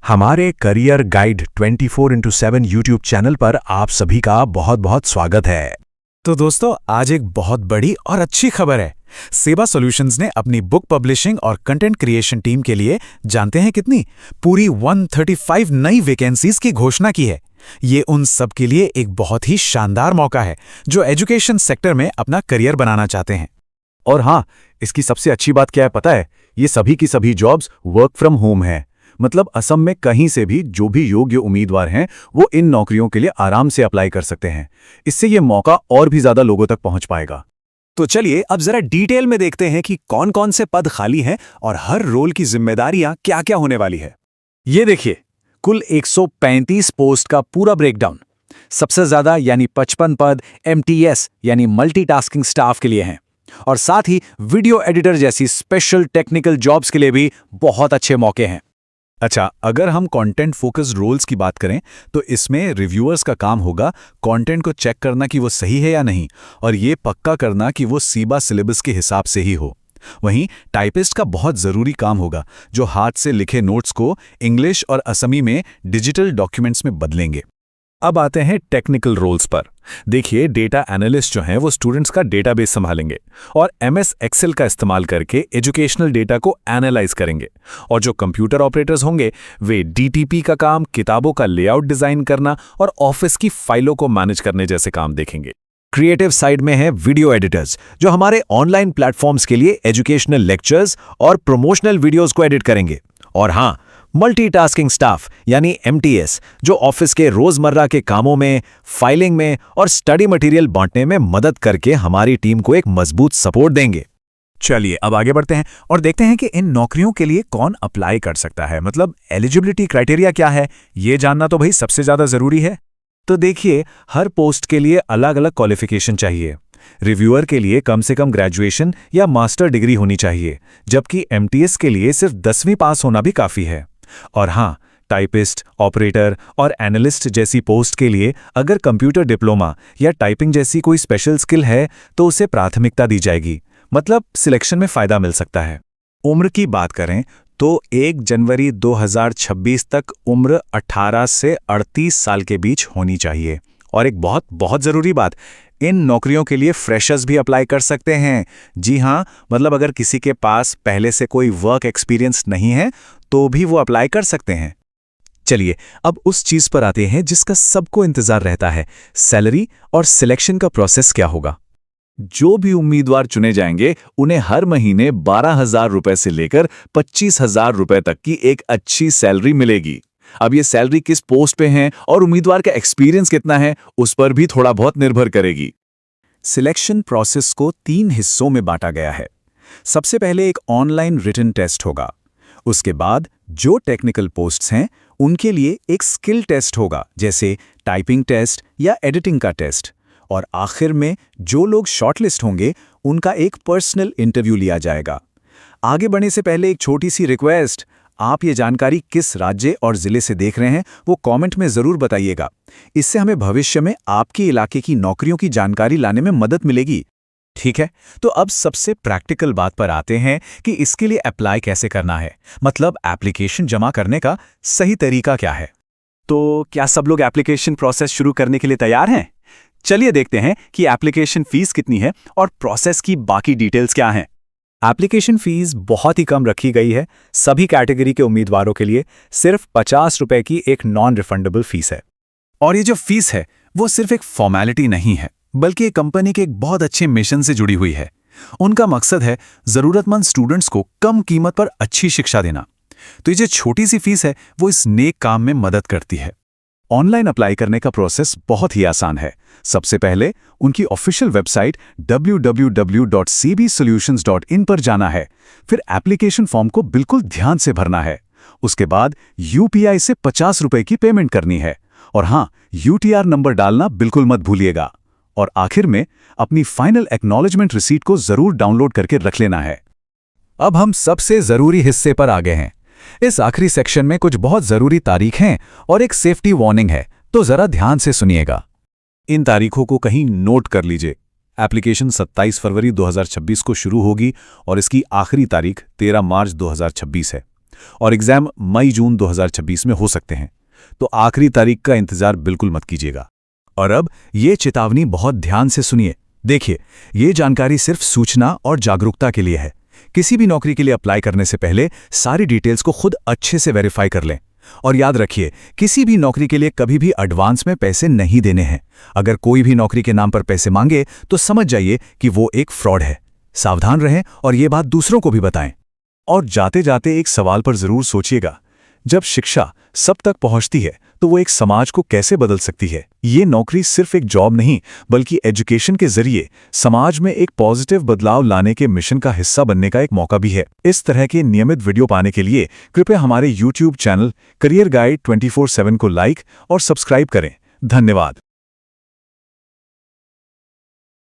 हमारे career guide 24x7 YouTube channel पर आप सभी का बहुत बहुत स्वागत है। तो दोस्तों, आज एक बहुत बड़ी और अच्छी खबर है। सेबा सॉल्यूशंस ने अपनी बुक पब्लिशिंग और कंटेंट क्रिएशन टीम के लिए जानते हैं कितनी? पूरी 135 नई वैकेंसीज की घोषणा की है। ये उन सब के लिए एक बहुत ही शानदार मौका है जो एजुकेशन सेक्टर में अपना करियर बनाना चाहते हैं। और हाँ, इसकी सबसे अच्छी बात क्या है पता है? ये सभी की सभी जॉब्स वर्क फ्रॉम होम है। मतलब असम में कहीं से भी जो भी योग्य उम्मीदवार हैं वो इन नौकरियों के लिए आराम से अप्लाई कर सकते हैं। इससे ये मौका और भी ज्यादा लोगों तक पहुंच पाएगा। तो चलिए अब जरा डिटेल में देखते हैं कि कौन कौन से पद खाली हैं और हर रोल की जिम्मेदारियां क्या क्या होने वाली है। ये देखिए, कुल 135 पोस्ट का पूरा ब्रेकडाउन। सबसे ज्यादा यानी 55 पद MTS यानी मल्टीटास्किंग स्टाफ के लिए हैं, और साथ ही वीडियो एडिटर जैसी स्पेशल टेक्निकल जॉब्स के लिए भी बहुत अच्छे मौके हैं। अच्छा, अगर हम कंटेंट फोकस्ड रोल्स की बात करें तो इसमें रिव्यूअर्स का काम होगा कंटेंट को चेक करना कि वो सही है या नहीं, और ये पक्का करना कि वो सीबा सिलेबस के हिसाब से ही हो। वहीं टाइपिस्ट का बहुत ज़रूरी काम होगा जो हाथ से लिखे नोट्स को इंग्लिश और असमी में डिजिटल डॉक्यूमेंट्स में बदलेंगे। अब आते हैं टेक्निकल रोल्स पर। देखिए, डेटा एनालिस्ट जो हैं वो स्टूडेंट्स का डेटाबेस संभालेंगे और MS एक्सेल का इस्तेमाल करके एजुकेशनल डेटा को एनालाइज करेंगे। और जो कंप्यूटर ऑपरेटर्स होंगे वे DTP का काम, किताबों का लेआउट डिज़ाइन करना और ऑफिस की फाइलों को मैनेज करने जैसे काम देखेंगे। क्रिएटिव साइड में है वीडियो एडिटर्स जो हमारे ऑनलाइन प्लेटफॉर्म्स के लिए एजुकेशनल लेक्चर्स और प्रमोशनल वीडियोज़ को एडिट करेंगे। और हाँ, मल्टीटास्किंग स्टाफ यानी MTS जो ऑफिस के रोजमर्रा के कामों में, फाइलिंग में और स्टडी मटेरियल बांटने में मदद करके हमारी टीम को एक मजबूत सपोर्ट देंगे। चलिए अब आगे बढ़ते हैं और देखते हैं कि इन नौकरियों के लिए कौन अप्लाई कर सकता है। मतलब एलिजिबिलिटी क्राइटेरिया क्या है, ये जानना तो भाई सबसे ज्यादा जरूरी है। तो देखिए, हर पोस्ट के लिए अलग अलग क्वालिफिकेशन चाहिए। रिव्यूअर के लिए कम से कम ग्रेजुएशन या मास्टर डिग्री होनी चाहिए, जबकि MTS के लिए सिर्फ 10वीं पास होना भी काफ़ी है। और हाँ, टाइपिस्ट, ऑपरेटर और एनालिस्ट जैसी पोस्ट के लिए अगर कंप्यूटर डिप्लोमा या टाइपिंग जैसी कोई स्पेशल स्किल है तो उसे प्राथमिकता दी जाएगी। मतलब सिलेक्शन में फ़ायदा मिल सकता है। उम्र की बात करें तो 1 जनवरी 2026 तक उम्र 18 से 38 साल के बीच होनी चाहिए। और एक बहुत बहुत ज़रूरी बात, इन नौकरियों के लिए फ्रेशर्स भी अप्लाई कर सकते हैं। जी हाँ, मतलब अगर किसी के पास पहले से कोई वर्क एक्सपीरियंस नहीं है तो भी वो अप्लाई कर सकते हैं। चलिए अब उस चीज़ पर आते हैं जिसका सबको इंतज़ार रहता है, सैलरी और सिलेक्शन का प्रोसेस क्या होगा। जो भी उम्मीदवार चुने जाएंगे उन्हें हर महीने 12,000 रुपए से लेकर 25,000 रुपए तक की एक अच्छी सैलरी मिलेगी। अब ये सैलरी किस पोस्ट पे है और उम्मीदवार का एक्सपीरियंस कितना है उस पर भी थोड़ा बहुत निर्भर करेगी। सिलेक्शन प्रोसेस को 3 हिस्सों में बांटा गया है। सबसे पहले एक ऑनलाइन रिटन टेस्ट होगा। उसके बाद जो टेक्निकल पोस्ट्स हैं उनके लिए एक स्किल टेस्ट होगा, जैसे टाइपिंग टेस्ट या एडिटिंग का टेस्ट। और आखिर में जो लोग शॉर्टलिस्ट होंगे उनका एक पर्सनल इंटरव्यू लिया जाएगा। आगे बढ़ने से पहले एक छोटी सी रिक्वेस्ट, आप ये जानकारी किस राज्य और ज़िले से देख रहे हैं वो कमेंट में ज़रूर बताइएगा। इससे हमें भविष्य में आपके इलाके की नौकरियों की जानकारी लाने में मदद मिलेगी। ठीक है, तो अब सबसे प्रैक्टिकल बात पर आते हैं कि इसके लिए अप्लाई कैसे करना है। मतलब एप्लीकेशन जमा करने का सही तरीका क्या है। तो क्या सब लोग एप्लीकेशन प्रोसेस शुरू करने के लिए तैयार हैं? चलिए देखते हैं कि एप्लीकेशन फीस कितनी है और प्रोसेस की बाकी डिटेल्स क्या हैं। एप्लीकेशन फीस बहुत ही कम रखी गई है। सभी कैटेगरी के उम्मीदवारों के लिए सिर्फ 50 रुपए की एक नॉन रिफंडेबल फीस है। और ये जो फीस है वो सिर्फ एक फॉर्मेलिटी नहीं है, बल्कि एक कंपनी के एक बहुत अच्छे मिशन से जुड़ी हुई है। उनका मकसद है ज़रूरतमंद स्टूडेंट्स को कम कीमत पर अच्छी शिक्षा देना। तो ये जो छोटी सी फीस है वो इस नेक काम में मदद करती है। ऑनलाइन अप्लाई करने का प्रोसेस बहुत ही आसान है। सबसे पहले उनकी ऑफिशियल वेबसाइट www.cbsolutions.in पर जाना है। फिर एप्लीकेशन फॉर्म को बिल्कुल ध्यान से भरना है। उसके बाद UPI से 50 रुपए की पेमेंट करनी है। और हाँ, UTR नंबर डालना बिल्कुल मत भूलिएगा। और आखिर में अपनी फाइनल एक्नॉलेजमेंट रिसीट को जरूर डाउनलोड करके रख लेना है। अब हम सबसे ज़रूरी हिस्से पर आ गए हैं। इस आखिरी सेक्शन में कुछ बहुत ज़रूरी तारीख हैं और एक सेफ्टी वार्निंग है, तो ज़रा ध्यान से सुनिएगा। इन तारीखों को कहीं नोट कर लीजिए। एप्लीकेशन 27 फरवरी 2026 को शुरू होगी और इसकी आखिरी तारीख 13 मार्च 2026 है। और एग्जाम मई-जून 2026 में हो सकते हैं। तो आखिरी तारीख का इंतजार बिल्कुल मत कीजिएगा। और अब ये चेतावनी बहुत ध्यान से सुनिए। देखिए, ये जानकारी सिर्फ सूचना और जागरूकता के लिए है। किसी भी नौकरी के लिए अप्लाई करने से पहले सारी डिटेल्स को खुद अच्छे से वेरीफाई कर लें। और याद रखिए, किसी भी नौकरी के लिए कभी भी एडवांस में पैसे नहीं देने हैं। अगर कोई भी नौकरी के नाम पर पैसे मांगे तो समझ जाइए कि वो एक फ्रॉड है। सावधान रहें और ये बात दूसरों को भी बताएं। और जाते जाते एक सवाल पर जरूर सोचिएगा, जब शिक्षा सब तक पहुंचती है तो वो एक समाज को कैसे बदल सकती है। ये नौकरी सिर्फ एक जॉब नहीं, बल्कि एजुकेशन के जरिए समाज में एक पॉजिटिव बदलाव लाने के मिशन का हिस्सा बनने का एक मौका भी है। इस तरह के नियमित वीडियो पाने के लिए कृपया हमारे YouTube चैनल करियर गाइड 24/7 को लाइक और सब्सक्राइब करें। धन्यवाद।